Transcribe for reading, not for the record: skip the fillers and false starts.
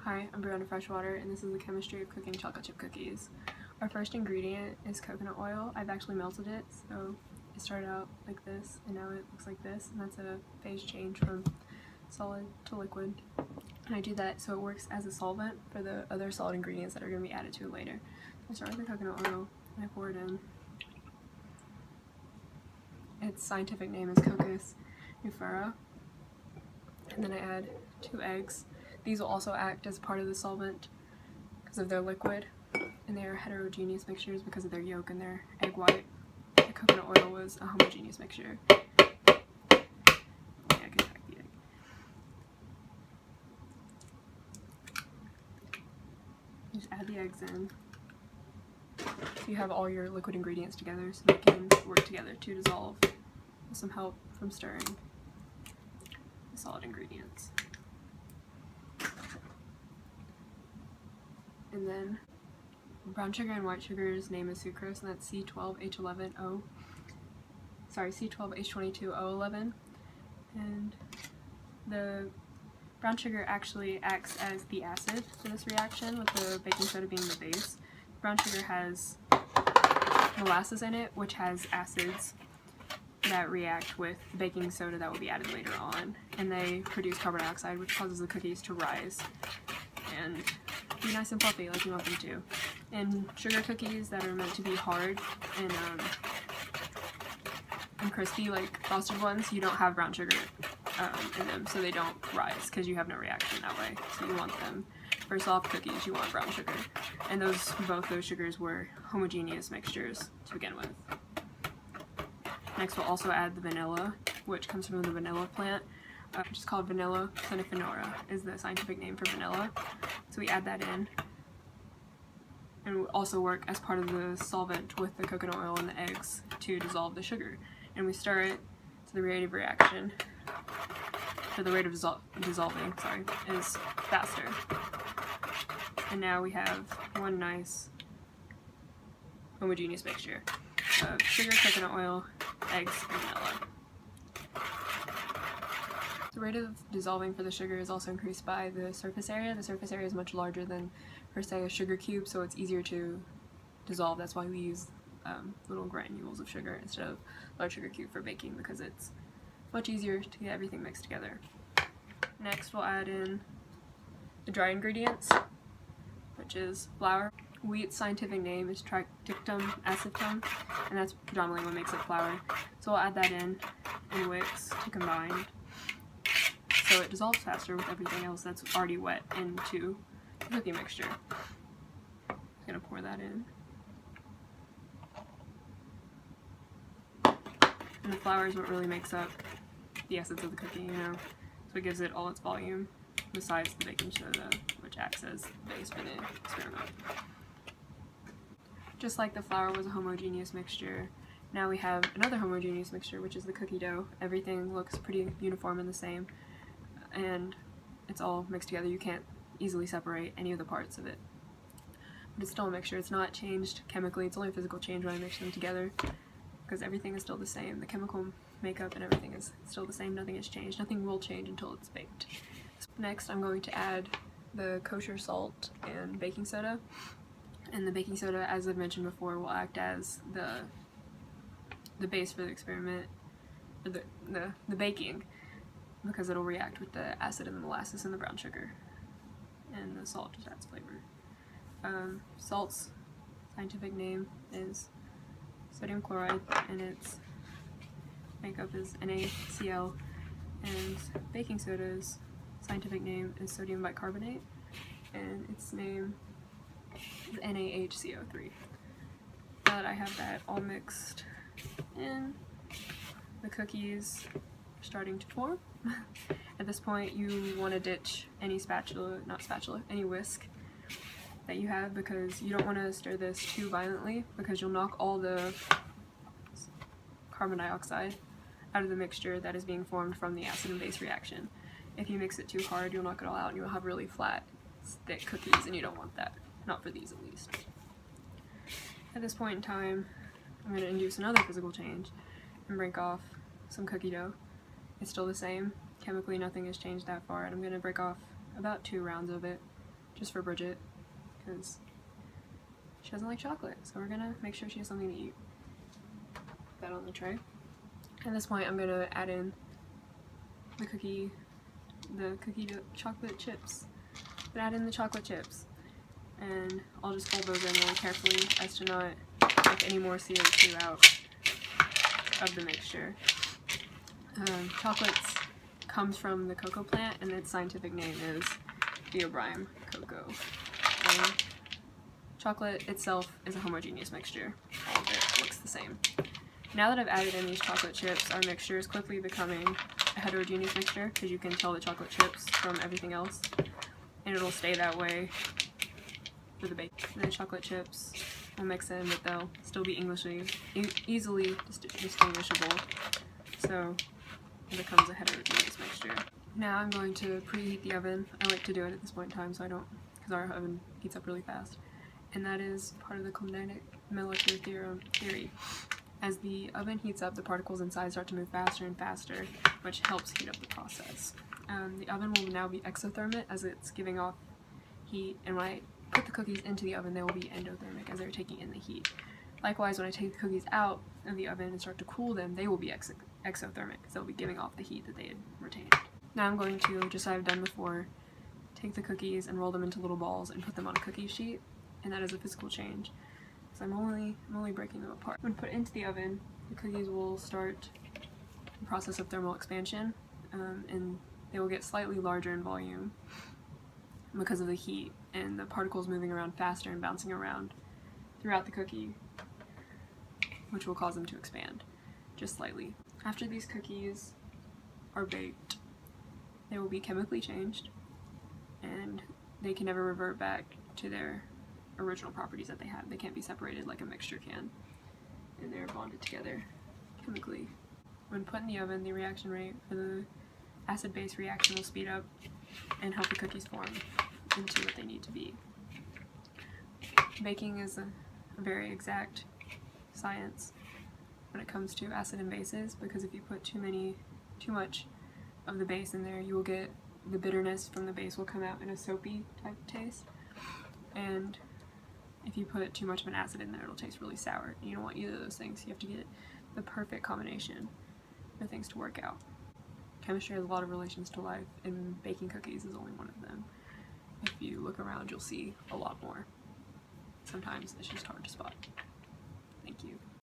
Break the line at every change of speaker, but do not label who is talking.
Hi, I'm Brianna Freshwater, and this is the chemistry of cooking chocolate chip cookies. Our first ingredient is coconut oil. I've actually melted it, so it started out like this, and now it looks like this, and that's a phase change from solid to liquid. And I do that so it works as a solvent for the other solid ingredients that are going to be added to it later. So I start with the coconut oil, and I pour it in. Its scientific name is Cocos nufera. And then I add 2 eggs. These will also act as part of the solvent because of their liquid, and they are heterogeneous mixtures because of their yolk and their egg white. The coconut oil was a homogeneous mixture. Yeah, I can crack the egg. You just add the eggs in. So you have all your liquid ingredients together so they can work together to dissolve with some help from stirring the solid ingredients. And then brown sugar and white sugar's name is sucrose, and that's C12H11O. Sorry, C12H22O11. And the brown sugar actually acts as the acid for this reaction, with the baking soda being the base. Brown sugar has molasses in it, which has acids that react with the baking soda that will be added later on, and they produce carbon dioxide, which causes the cookies to rise and be nice and fluffy like you want them to. And sugar cookies that are meant to be hard and crispy, like frosted ones, you don't have brown sugar in them, so they don't rise because you have no reaction that way. So you want them for soft cookies, you want brown sugar. And both those sugars were homogeneous mixtures to begin with. Next we'll also add the vanilla, which comes from the vanilla plant, which is called Vanilla planifinora, is the scientific name for vanilla. So we add that in, and it will also work as part of the solvent with the coconut oil and the eggs to dissolve the sugar. And we stir it to the rate of reaction, or the rate of dissolving, is faster. And now we have one nice homogeneous mixture of sugar, coconut oil, eggs, and vanilla. The rate of dissolving for the sugar is also increased by the surface area. The surface area is much larger than, per se, a sugar cube, so it's easier to dissolve. That's why we use little granules of sugar instead of large sugar cube for baking, because it's much easier to get everything mixed together. Next we'll add in the dry ingredients, which is flour. Wheat's scientific name is Triticum acetum, and that's predominantly what makes it flour. So we'll add that in whisk to combine, so it dissolves faster with everything else that's already wet into the cookie mixture. I'm gonna pour that in. And the flour is what really makes up the essence of the cookie, so it gives it all its volume, besides the baking soda, which acts as the base for the experiment. Just like the flour was a homogeneous mixture, now we have another homogeneous mixture, which is the cookie dough. Everything looks pretty uniform and the same, and it's all mixed together. You can't easily separate any of the parts of it. But it's still a mixture. It's not changed chemically. It's only a physical change when I mix them together, because everything is still the same. The chemical makeup and everything is still the same. Nothing has changed. Nothing will change until it's baked. Next, I'm going to add the kosher salt and baking soda. And the baking soda, as I've mentioned before, will act as the base for the experiment, or the baking, because it'll react with the acid and the molasses and the brown sugar, and the salt just adds flavor. Salt's scientific name is sodium chloride, and its makeup is NaCl, and baking soda's scientific name is sodium bicarbonate, and its name is NaHCO3. Now that I have that all mixed in, the cookies are starting to form. At this point you want to ditch any any whisk that you have, because you don't want to stir this too violently, because you'll knock all the carbon dioxide out of the mixture that is being formed from the acid and base reaction. If you mix it too hard, you'll knock it all out and you'll have really flat, thick cookies, and you don't want that. Not for these, at least. At this point in time, I'm going to induce another physical change and break off some cookie dough. It's still the same. Chemically, nothing has changed that far, and I'm going to break off about 2 rounds of it just for Bridget, because she doesn't like chocolate, so we're gonna make sure she has something to eat. Put that on the tray. At this point, I'm gonna add in the cookie chocolate chips. Add in the chocolate chips, and I'll just fold those in really carefully as to not take any more CO2 out of the mixture. Chocolates comes from the cocoa plant, and its scientific name is Theobrine cocoa. Chocolate itself is a homogeneous mixture. All of it looks the same. Now that I've added in these chocolate chips, our mixture is quickly becoming a heterogeneous mixture, because you can tell the chocolate chips from everything else, and it'll stay that way for the bake. The chocolate chips will mix in, but they'll still be easily distinguishable, so it becomes a heterogeneous mixture. Now I'm going to preheat the oven. I like to do it at this point in time, so because our oven heats up really fast, and that is part of the kinetic molecular theory. As the oven heats up, the particles inside start to move faster and faster, which helps heat up the process. The oven will now be exothermic as it's giving off heat, and when I put the cookies into the oven, they will be endothermic as they're taking in the heat. Likewise, when I take the cookies out of the oven and start to cool them, they will be exothermic because they'll be giving off the heat that they had retained. Now I'm going to, just as I've done before, take the cookies and roll them into little balls and put them on a cookie sheet, and that is a physical change. So I'm only breaking them apart. When put into the oven, the cookies will start the process of thermal expansion, and they will get slightly larger in volume because of the heat and the particles moving around faster and bouncing around throughout the cookie, which will cause them to expand just slightly. After these cookies are baked, they will be chemically changed, and they can never revert back to their original properties that they have. They can't be separated like a mixture can, and they're bonded together chemically. When put in the oven, the reaction rate for the acid-base reaction will speed up and help the cookies form into what they need to be. Baking is a very exact science when it comes to acid and bases, because if you put too much of the base in there, you will get the bitterness from the base will come out in a soapy type taste, and if you put too much of an acid in there, it'll taste really sour. You don't want either of those things. You have to get the perfect combination for things to work out. Chemistry has a lot of relations to life, and baking cookies is only one of them. If you look around, you'll see a lot more. Sometimes it's just hard to spot. Thank you.